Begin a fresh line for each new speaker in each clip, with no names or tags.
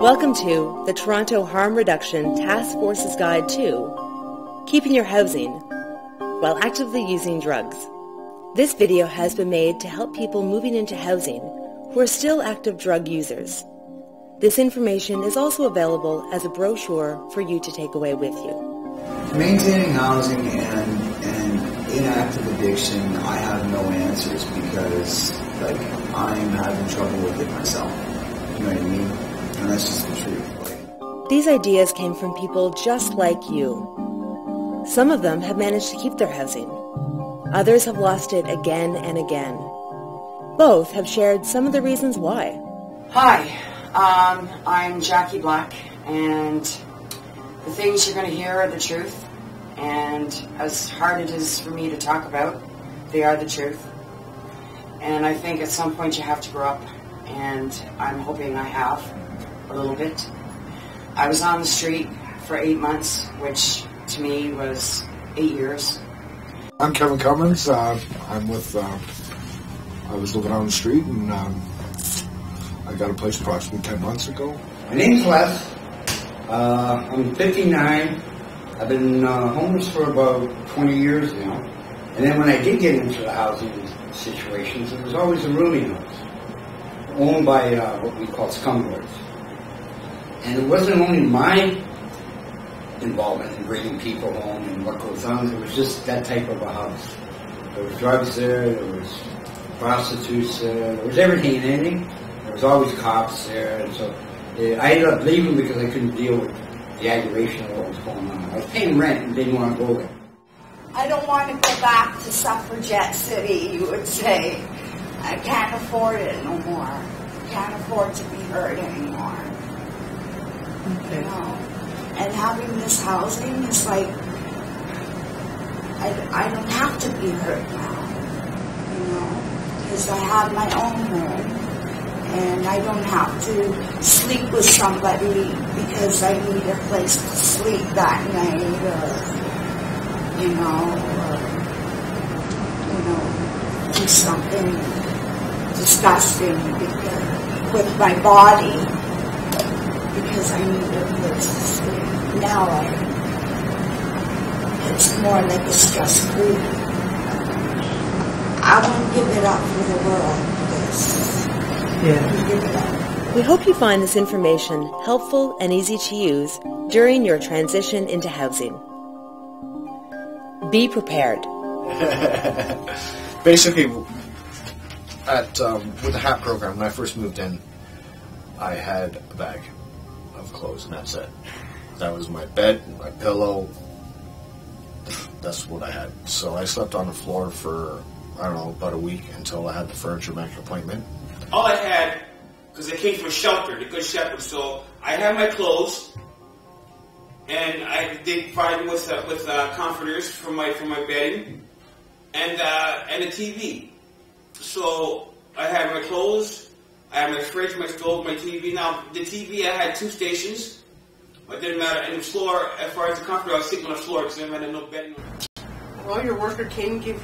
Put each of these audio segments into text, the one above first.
Welcome to the Toronto Harm Reduction Task Force's Guide to Keeping Your Housing While Actively Using Drugs. This video has been made to help people moving into housing who are still active drug users. This information is also available as a brochure for you to take away with you.
Maintaining housing and inactive addiction, I have no answers because I'm having trouble with it myself. You know what I mean? And that's just the truth.
These ideas came from people just like you. Some of them have managed to keep their housing. Others have lost it again and again. Both have shared some of the reasons why.
Hi, I'm Jackie Black, and the things you're going to hear are the truth. And as hard it is for me to talk about, they are the truth. And I think at some point you have to grow up, and I'm hoping I have a little bit. I was on the street for 8 months, which to me was 8 years.
I'm Kevin Cummins. I was living on the street, and I got a place approximately 10 months ago.
My name's Les. I'm 59. I've been homeless for about 20 years now. And then when I did get into the housing situations, it was always a rooming house, owned by what we call scumlords. And it wasn't only my involvement in bringing people home and what goes on, it was just that type of a house. There was drugs there was prostitutes there was everything and anything. There was always cops there, and so I ended up leaving because I couldn't deal with the aggravation of what was going on. I was paying rent and didn't want to go there.
I don't want to go back to Suffragette City, you would say. I can't afford it no more. I can't afford to be hurt anymore.
Okay.
You know? And having this housing is like, I don't have to be hurt now, you know, because I have my own home, and I don't have to sleep with somebody because I need a place to sleep that night, or, do something disgusting with my body because I need a place to sleep. Now it's more like a stress-free. I won't give it up for the world because give it up.
We hope you find this information helpful and easy to use during your transition into housing. Be prepared.
Basically, with the HAP program, when I first moved in, I had a bag of clothes, and that's it. That was my bed, my pillow. That's what I had. So I slept on the floor for, about a week until I had the furniture maker appointment.
All I had, because I came from a shelter, the Good Shepherd, so I had my clothes, and they provided me with comforters for my bedding, and a TV. So I had my clothes, I had my fridge, my stove, my TV. Now the TV, I had 2 stations. It didn't matter. And the floor, as far as the comforter, I was sleeping on the floor because I had no bedding.
Well, your worker can give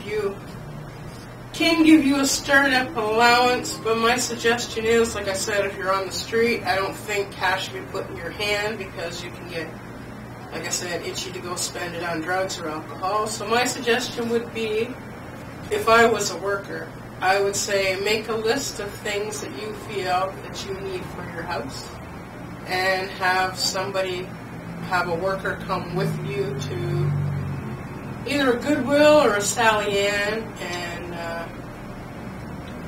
you a startup allowance, but my suggestion is, like I said, if you're on the street, I don't think cash should be put in your hand because you can get, like I said, itchy to go spend it on drugs or alcohol. So my suggestion would be, if I was a worker, I would say make a list of things that you feel that you need for your house, and have a worker come with you to either a Goodwill or a Sally Ann and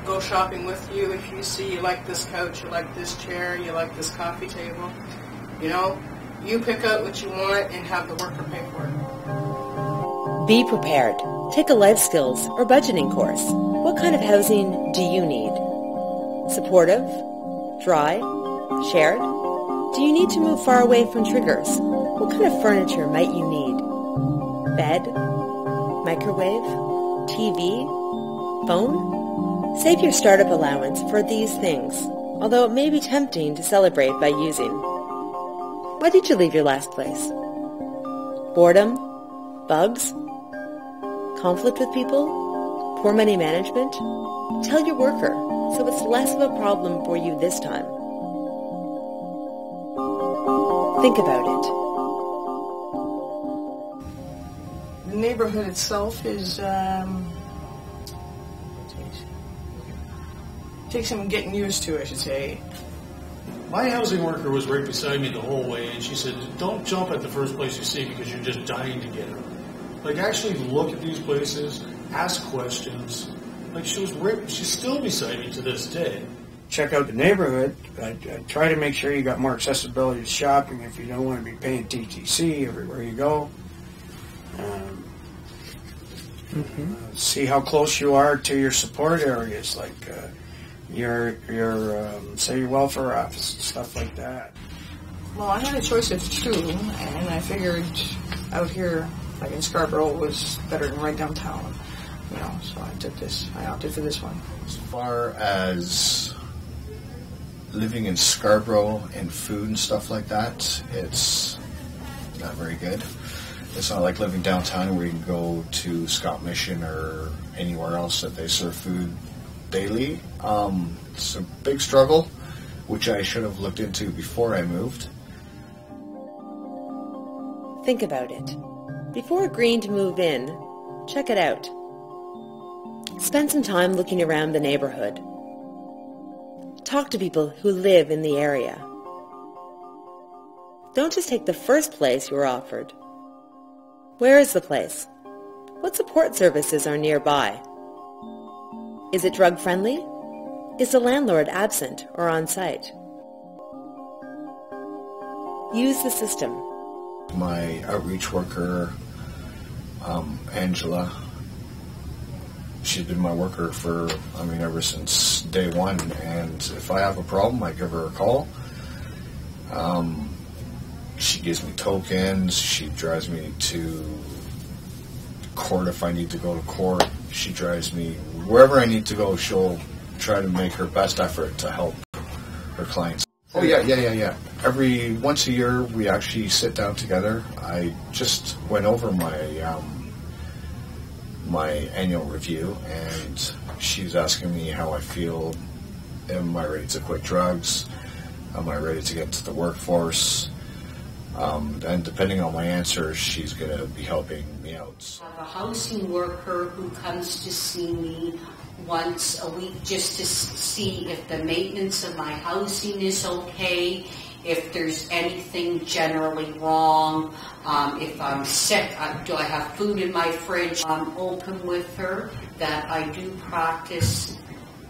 go shopping with you. If you see you like this couch, you like this chair, you like this coffee table, you pick out what you want and have the worker pay for it.
Be prepared. Take a life skills or budgeting course. What kind of housing do you need? Supportive? Dry? Shared? Do you need to move far away from triggers? What kind of furniture might you need? Bed? Microwave? TV? Phone? Save your startup allowance for these things, although it may be tempting to celebrate by using. Why did you leave your last place? Boredom? Bugs? Conflict with people? Poor money management? Tell your worker so it's less of a problem for you this time. Think about it.
The neighborhood itself is takes some getting used to, I should say.
My housing worker was right beside me the whole way, and she said, don't jump at the first place you see because you're just dying to get out. Like, actually look at these places, ask questions. Like, she's still beside me to this day.
Check out the neighborhood. I try to make sure you got more accessibility to shopping if you don't want to be paying TTC everywhere you go. See how close you are to your support areas, like your say your welfare office and stuff like that.
Well, I had a choice of two, and I figured out here, like in Scarborough, was better than right downtown. You know, so I took this. I opted for this one.
As far as living in Scarborough and food and stuff like that, it's not very good. It's not like living downtown where you can go to Scott Mission or anywhere else that they serve food daily. It's a big struggle, which I should have looked into before I moved.
Think about it. Before agreeing to move in, check it out. Spend some time looking around the neighborhood. Talk to people who live in the area. Don't just take the first place you were offered. Where is the place? What support services are nearby? Is it drug-friendly? Is the landlord absent or on site? Use the system.
My outreach worker, Angela, she's been my worker for, ever since day one. And if I have a problem, I give her a call. She gives me tokens. She drives me to court if I need to go to court. She drives me wherever I need to go. She'll try to make her best effort to help her clients. Oh, yeah. Every once a year, we actually sit down together. I just went over my annual review, and she's asking me how I feel. Am I ready to quit drugs? Am I ready to get into the workforce? And depending on my answers, she's going to be helping me out.
I have a housing worker who comes to see me once a week just to see if the maintenance of my housing is okay, if there's anything generally wrong, if I'm sick, do I have food in my fridge. I'm open with her that I do practice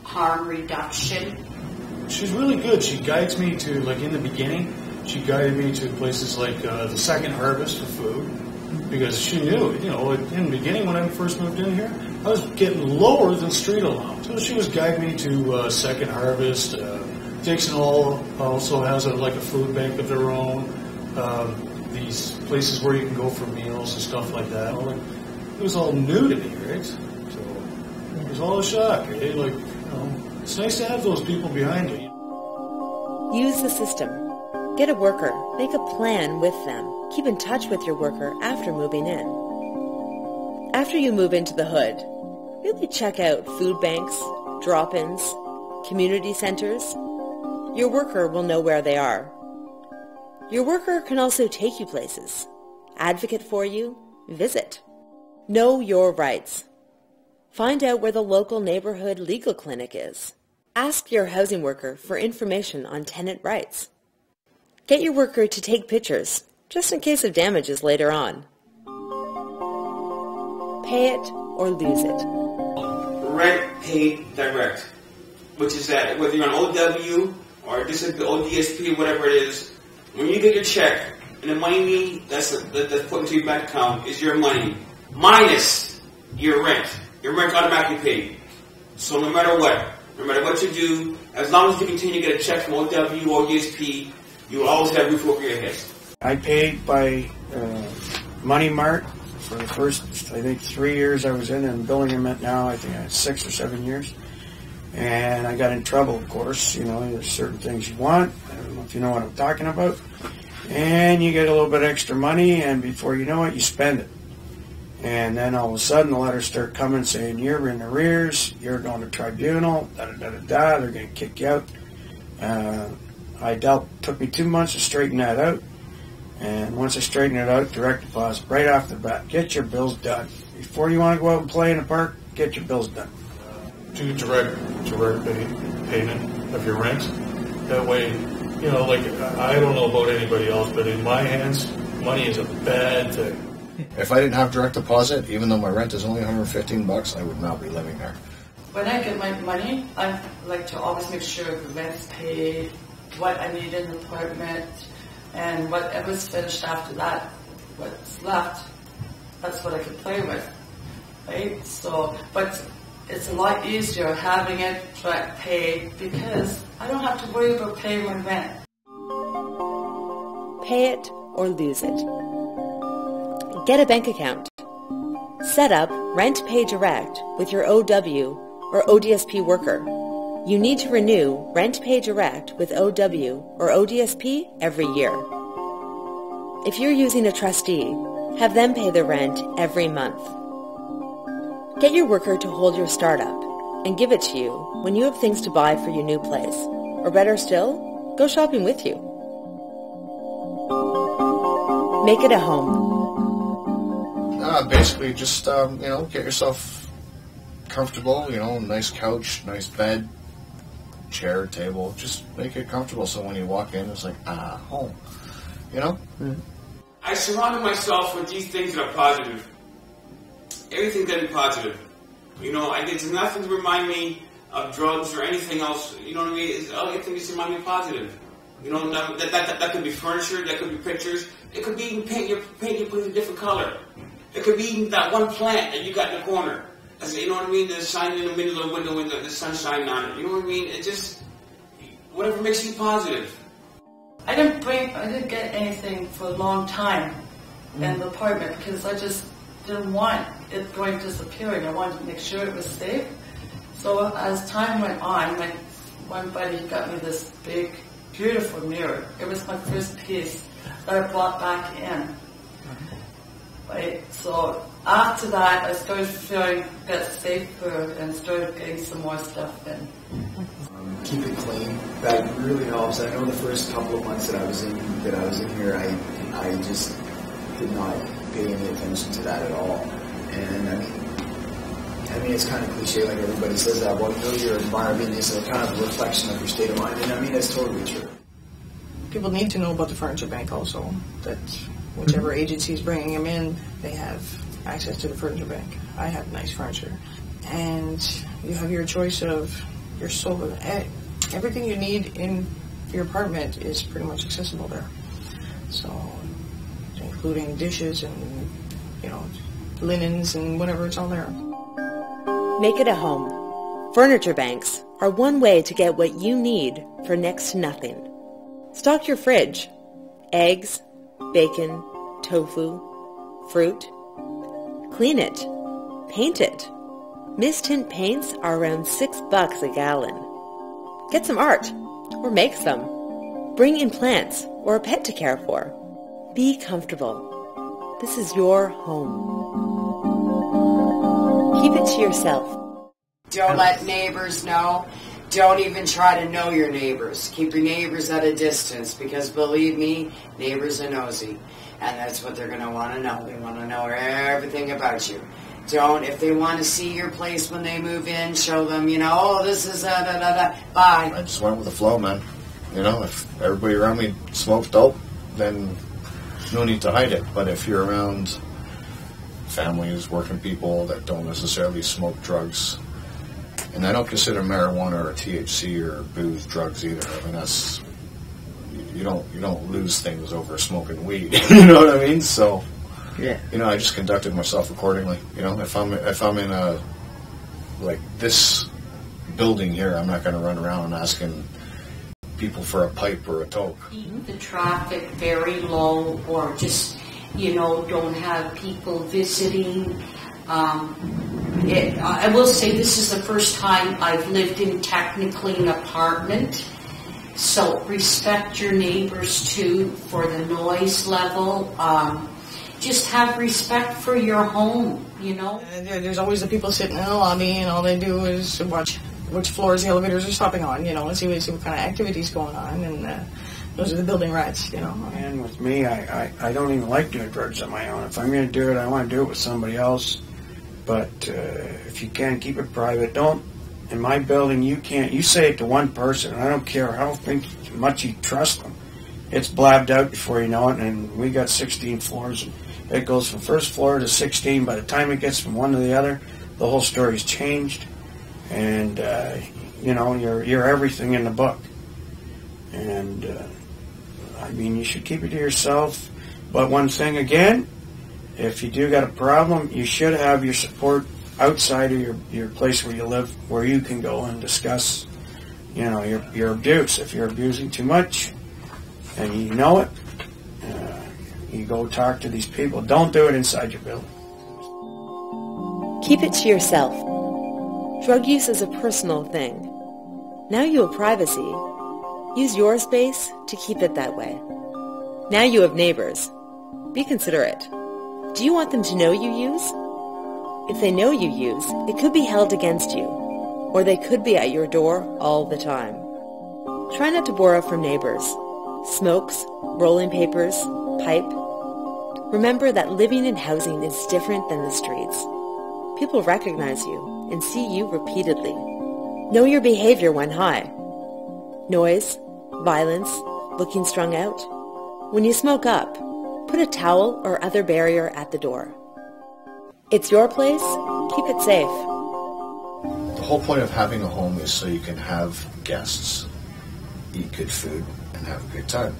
harm reduction.
She's really good. She guides me to, like in the beginning, she guided me to places like the Second Harvest for food, because she knew, in the beginning when I first moved in here, I was getting lower than street allowance. So she was guiding me to Second Harvest. Dixon Hall also has a food bank of their own. These places where you can go for meals and stuff like that. It was all new to me, right? So it was all a shock, right? It's nice to have those people behind you.
Use the system. Get a worker. Make a plan with them. Keep in touch with your worker after moving in. After you move into the hood, really check out food banks, drop-ins, community centers. Your worker will know where they are. Your worker can also take you places, advocate for you, visit. Know your rights. Find out where the local neighborhood legal clinic is. Ask your housing worker for information on tenant rights. Get your worker to take pictures, just in case of damages later on. Pay it or lose it.
Rent, pay, direct. Which is that whether you're on OW or ODSP, whatever it is, when you get your check, and the money that's put into your bank account is your money, minus your rent. Your rent's automatically paid. So no matter what you do, as long as you continue to get a check from OW or ODSP, you will always have a roof over your head.
I paid by Money Mart for the first, I think, 3 years I was in Billingham now. I think I had 6 or 7 years. And I got in trouble, of course. There's certain things you want. I don't know if you know what I'm talking about. And you get a little bit extra money, and before you know it, you spend it. And then all of a sudden, the letters start coming saying, you're in arrears, you're going to tribunal, da-da-da-da-da, they're going to kick you out. Took me 2 months to straighten that out.
And once I straighten it out, direct deposit right off the bat. Get your bills done. Before you want to go out and play in the park, get your bills done.
Do direct payment of your rent. That way, you know, like, I don't know about anybody else, but in my hands, money is a bad thing.
If I didn't have direct deposit, even though my rent is only $115, I would not be living there.
When I get my money, I like to always make sure the rent's paid, what I need in the apartment, and whatever's finished after that, what's left, that's what I can play with, right? So, but it's a lot easier having it direct paid because I don't have to worry about paying my rent.
Pay it or lose it. Get a bank account. Set up Rent Pay Direct with your OW or ODSP worker. You need to renew Rent Pay Direct with OW or ODSP every year. If you're using a trustee, have them pay the rent every month. Get your worker to hold your startup and give it to you when you have things to buy for your new place. Or better still, go shopping with you. Make it a home.
Basically, just, get yourself comfortable, nice couch, nice bed, chair, table. Just make it comfortable so when you walk in, it's like, home.
I surrounded myself with these things that are positive. Everything that is positive. There's nothing to remind me of drugs or anything else. You know what I mean? Everything just remind me of positive. That could be furniture, that could be pictures. It could be even paint your place a different color. It could be even that one plant that you got in the corner. You know what I mean? The sign in the middle of the window with the sun shining on it. You know what I mean? It just, whatever makes you positive.
I didn't get anything for a long time in the apartment because I just didn't want it going disappearing. I wanted to make sure it was safe. So as time went on, my one buddy got me this big, beautiful mirror. It was my first piece that I brought back in. Right? So after that, I started feeling a bit safer and started getting some more stuff in.
Keep it clean. That really helps. I know the first couple of months that I was in here, I just did not pay any attention to that at all. And I mean, it's kind of cliche, like everybody says that. Well, your environment is a kind of a reflection of your state of mind, and that's totally true.
People need to know about the Furniture Bank also, that whichever agency is bringing them in, they have access to the Furniture Bank. I have nice furniture. And you have your choice of your sofa. Everything you need in your apartment is pretty much accessible there. So, including dishes and, linens and whatever, it's all there.
Make it a home. Furniture banks are one way to get what you need for next to nothing. Stock your fridge. Eggs, bacon, tofu, fruit. Clean it. Paint it. Mist tint paints are around $6 a gallon. Get some art, or make some. Bring in plants or a pet to care for. Be comfortable. This is your home. Keep it to yourself.
Don't let neighbors know. Don't even try to know your neighbors. Keep your neighbors at a distance because, believe me, neighbors are nosy. And that's what they're going to want to know. They want to know everything about you. If they want to see your place when they move in, show them, this is bye.
I just went with the flow, man. If everybody around me smokes dope, then no need to hide it. But if you're around families, working people that don't necessarily smoke drugs, and I don't consider marijuana or THC or booze drugs either. I mean, that's you don't lose things over smoking weed. You know what I mean? So, yeah. I just conducted myself accordingly. If I'm in a like this building here, I'm not going to run around asking people for a pipe or a toke.
Keep the traffic very low, or just don't have people visiting. I will say this is the first time I've lived in technically an apartment, so respect your neighbors too for the noise level. Just have respect for your home,
There's always the people sitting in the lobby and all they do is watch which floors the elevators are stopping on, and see what kind of activities going on. And Those are the building rats, you know.
And with me, I don't even like doing drugs on my own. If I'm going to do it, I want to do it with somebody else. But if you can, keep it private. Don't, in my building, you can't, you say it to one person, and I don't care, I don't think much you trust them. It's blabbed out before you know it, and we got 16 floors. And it goes from first floor to 16. By the time it gets from one to the other, the whole story's changed. And, you know, you're everything in the book. And, I mean, you should keep it to yourself. But one thing again, if you do got a problem, you should have your support outside of your place where you live, where you can go and discuss, you know, your abuse. If you're abusing too much and you know it, you go talk to these people. Don't do it inside your building.
Keep it to yourself. Drug use is a personal thing. Now you have privacy. Use your space to keep it that way. Now you have neighbors. Be considerate. Do you want them to know you use? If they know you use, it could be held against you, or they could be at your door all the time. Try not to borrow from neighbors. Smokes, rolling papers, pipe. Remember that living in housing is different than the streets. People recognize you and see you repeatedly. Know your behavior when high. Noise, violence, looking strung out. When you smoke up, put a towel or other barrier at the door. It's your place. Keep it safe.
The whole point of having a home is so you can have guests, eat good food, and have a good time.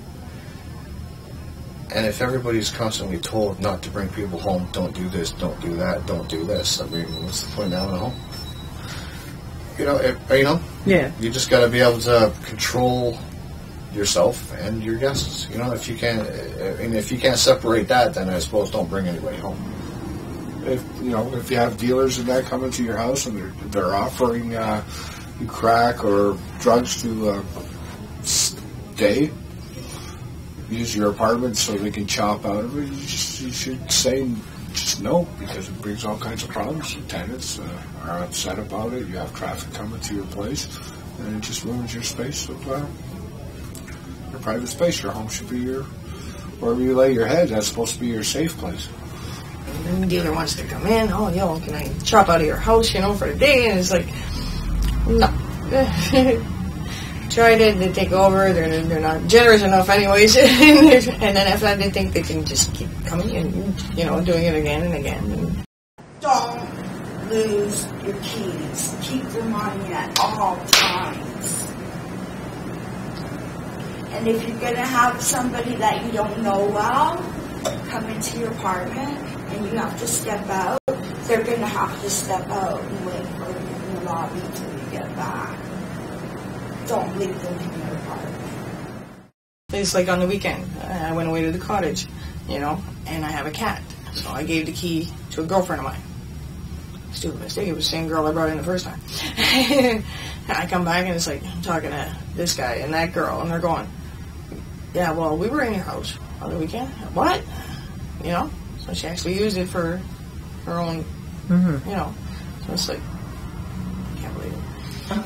And if everybody's constantly told not to bring people home, don't do this, don't do that, don't do this, I mean, what's the point of having a home?
Yeah.
You just got to be able to control yourself and your guests. You know, if you can't separate that, then I suppose don't bring anybody home.
If you have dealers and that come into your house and they're offering you crack or drugs to stay, use your apartment so they can chop out of it, you should say just no, because it brings all kinds of problems. The tenants are upset about it. You have traffic coming to your place, and it just ruins your space of your private space. Your home should be wherever you lay your head. That's supposed to be your safe place.
And the dealer wants to come in. Oh, can I chop out of your house, for the day? And it's like, no. Tried it, they take over, they're not generous enough anyways, and then after that they think they can just keep coming and, doing it again and again.
Don't lose your keys. Keep them on you at all times. And if you're going to have somebody that you don't know well come into your apartment and you have to step out, they're going to have to step out and wait for you in the lobby until you get back. Don't leave them in your apartment.
It's like on the weekend, I went away to the cottage, and I have a cat. So I gave the key to a girlfriend of mine. Stupid mistake, it was the same girl I brought in the first time. And I come back and it's like, I'm talking to this guy and that girl, and they're going, yeah, well, we were in your house on the weekend. What? So she actually used it for her own, so it's like, I can't believe it.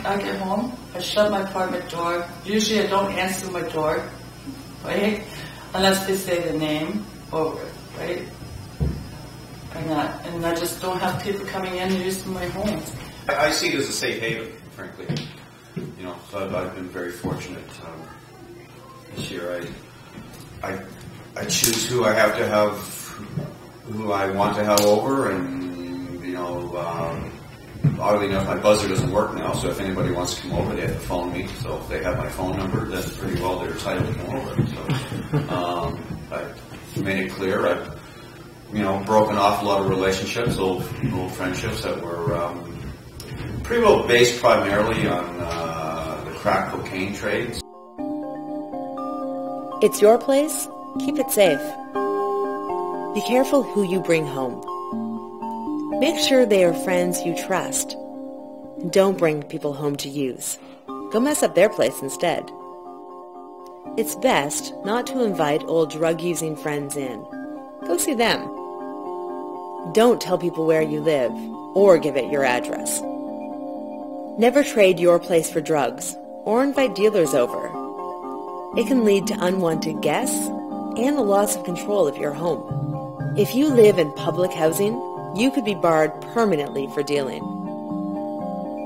I get home, I shut my apartment door. Usually I don't answer my door, right? Unless they say the name over it, right? And I just don't have people coming in and using my home.
I see it as a safe haven, frankly. So I've been very fortunate. This year I choose who I have to have, who I want to have over, and oddly enough, my buzzer doesn't work now, so if anybody wants to come over, they have to phone me. So if they have my phone number, then pretty well they're entitled to come over. So I've made it clear. I've, broken off a lot of relationships, old friendships that were pretty well based primarily on the crack cocaine trades.
It's your place. Keep it safe. Be careful who you bring home. Make sure they are friends you trust. Don't bring people home to use. Go mess up their place instead. It's best not to invite old drug-using friends in. Go see them. Don't tell people where you live or give it your address. Never trade your place for drugs or invite dealers over. It can lead to unwanted guests and the loss of control of your home. If you live in public housing, you could be barred permanently for dealing.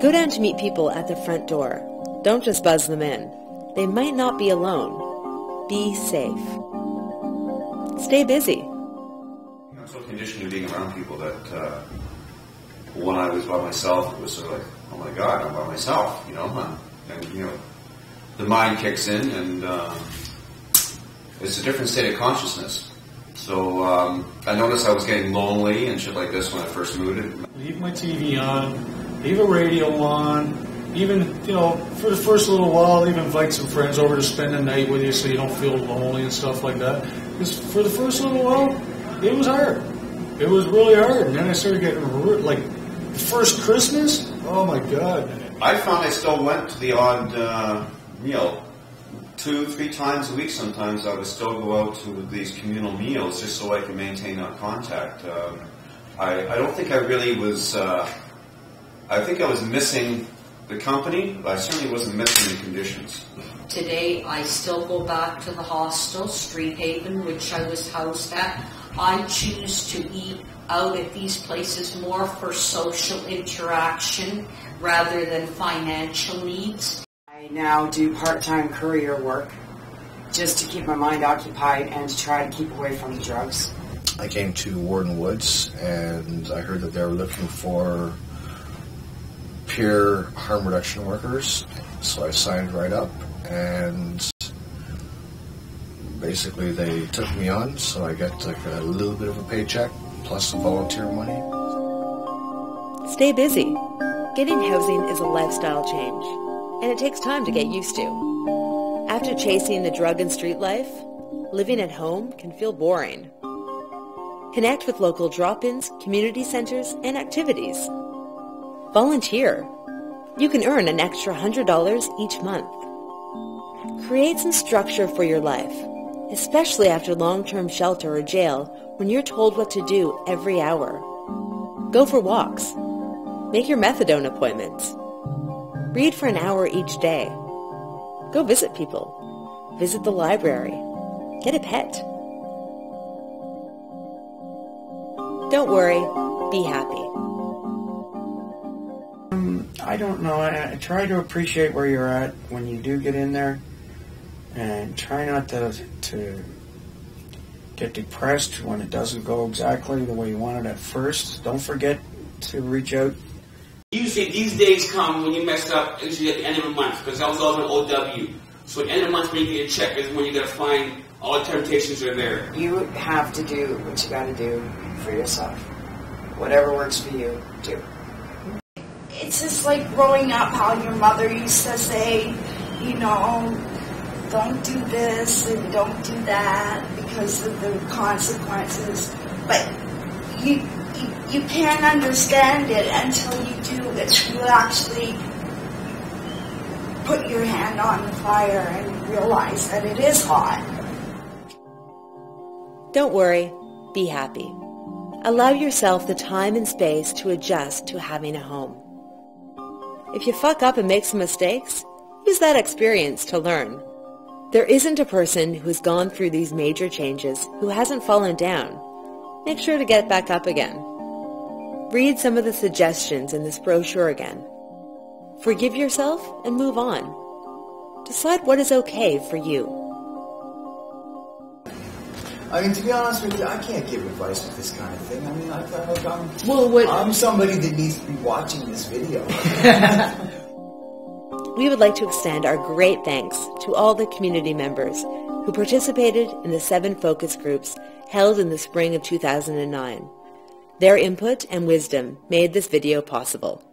Go down to meet people at the front door. Don't just buzz them in. They might not be alone. Be safe. Stay busy.
I'm so conditioned to being around people that when I was by myself, it was sort of like, oh my God, I'm by myself, you know, and you know, the mind kicks in, and it's a different state of consciousness. So I noticed I was getting lonely and shit like this when I first moved in.
Leave my TV on, leave a radio on, even, you know, for the first little while, even invite some friends over to spend the night with you so you don't feel lonely and stuff like that. Because for the first little while, it was hard. It was really hard. And then I started getting, like, first Christmas, oh my God.
I found I still went to the odd meal. 2-3 times a week sometimes I would still go out to these communal meals just so I could maintain that contact. I don't think I really was, I think I was missing the company, but I certainly wasn't missing the conditions.
Today I still go back to the hostel, Street Haven, which I was housed at. I choose to eat out at these places more for social interaction rather than financial needs.
I now do part-time courier work just to keep my mind occupied and to try to keep away from the drugs.
I came to Warden Woods and I heard that they were looking for peer harm reduction workers, so I signed right up, and basically they took me on, so I got like a little bit of a paycheck plus some volunteer money.
Stay busy. Getting housing is a lifestyle change, and it takes time to get used to. After chasing the drug and street life, living at home can feel boring. Connect with local drop-ins, community centers, and activities. Volunteer. You can earn an extra $100 each month. Create some structure for your life, especially after long-term shelter or jail when you're told what to do every hour. Go for walks. Make your methadone appointments. Read for an hour each day. Go visit people. Visit the library. Get a pet. Don't worry. Be happy.
I don't know. I try to appreciate where you're at when you do get in there, and try not to get depressed when it doesn't go exactly the way you want it at first. Don't forget to reach out.
Usually these days come when you mess up, usually at the end of the month, because I was all on OW. So at the end of the month when you get a check is when you got to find all the temptations are there.
You have to do what you got to do for yourself. Whatever works for you, do.
It's just like growing up, how your mother used to say, you know, don't do this and don't do that because of the consequences. But you can't understand it until you do it. You actually put your hand on the fire and realize that it is hot.
Don't worry. Be happy. Allow yourself the time and space to adjust to having a home. If you fuck up and make some mistakes, use that experience to learn. There isn't a person who's gone through these major changes who hasn't fallen down. Make sure to get back up again. Read some of the suggestions in this brochure again. Forgive yourself and move on. Decide what is okay for you.
I mean, to be honest with you, I can't give advice with this kind of thing. I mean, I feel like I'm somebody that needs to be watching this video.
We would like to extend our great thanks to all the community members who participated in the 7 focus groups held in the spring of 2009. Their input and wisdom made this video possible.